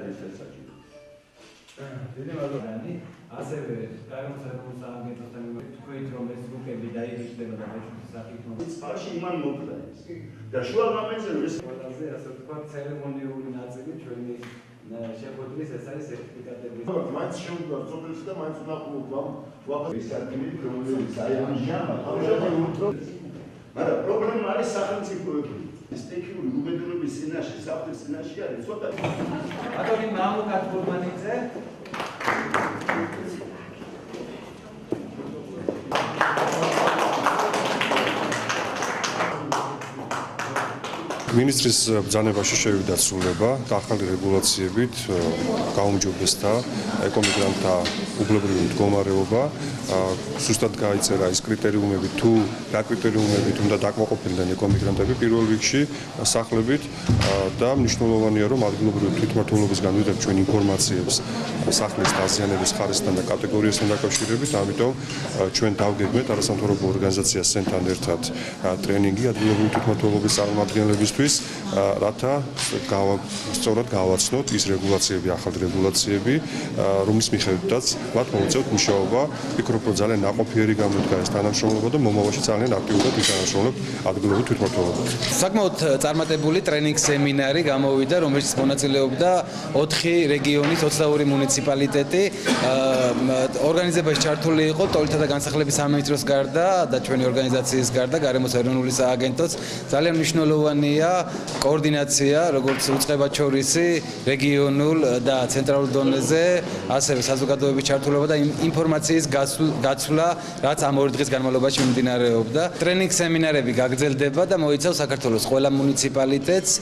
არის შესაძლებელი. დიდი მადლობა. ასევე გარემოსაქმეო სააგენტოსთან თქვით რომ ეს რუკები დაინიშნება და ბეჭდის სახით წყალში იმან მოკლა ეს. და შუა გამეცე ეს ყველაზე ასე ვთქვათ ცერემონიული ნაწილი ჩვენი შეხვედრის ეს არის სერტიფიკატები. მაინც შეუძლია სოფელში და მაინც უნდა ვაფა ეს სერტიფიკატი რომელიც აი ამჟამად მაგრამ პრობლემა არის სახელმწიფოები. ეს ტექნიკური უბედურების წინაშე, საფრთხის წინაშე არის ცოტა. ბატონი მამუკა თურმანიძე Ministris ბრძანებაში შევიდა ცვლილება და ახალი რეგულაციებით გაუმჯობესდა ეკომიგრანტთა უბლებრივი მდგომარეობა. Სუსტად გაიწერა ის კრიტერიუმები თუ რა კრიტერიუმებით უნდა დაკმაყოფილდნენ ეკომიგრანტები პირველ რიგში სახლებით და მნიშვნელოვანია რომ ადგილობრივი თვითმმართველობისგან ვიღებთ ჩვენ ინფორმაციებს სახლის დაზიანების ხარისხთან და კატეგორიასთან დაკავშირებით, ამიტომ ჩვენ დავგეგმეთ არასამთავრობო ორგანიზაცია სენთან ერთად ტრენინგი ადგილობრივი თვითმმართველობის წარმომადგენლებისთვის, რათა სწორად გავაცნოთ ის რეგულაციები, ახალი რეგულაციები, რომლის მიხედვითაც მათ მოუწევთ მუშაობა. ვფიქრობ, რომ ძალიან ნაყოფიერი გამოდგა ეს თანამშრომლობა და მომავალში ძალიან აქტიურად ვთანამშრომლობთ ადგილობრივ თვითმმართველობასთან. საკმაოდ წარმატებული ტრენინგ სემინარი გამოვიდა, რომელშიც მონაწილეობდა 4 რეგიონის 22 მუნიციპალიტეტი. ორგანიზებაში ჩართული იყო ტოლთა და განსახლების სამინისტროს გარდა და ჩვენი ორგანიზაციის გარდა გარემოს ეროვნული სააგენტოც. ძალიან მნიშვნელოვანია კოორდინაცია, როგორც უწყებაჩორისი, რეგიონულ და ცენტრალურ დონეზე, ასევე საზოგადოების ჩართულობა და ინფორმაციის გაცვლა, რაც ამ 2 დღის განმავლობაში მიმდინარეობდა. ტრენინგ სემინარები გაგრძელდება და მოიცავს საქართველოს ყველა მუნიციპალიტეტს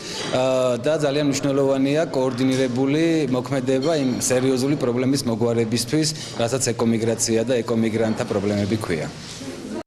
და ძალიან მნიშვნელოვანია კოორდინირებული მოქმედება იმ სერიოზული პრობლემის მოგვარებისთვის, რასაც ეკომიგრაცია და ეკომიგრანტთა პრობლემები ქვია.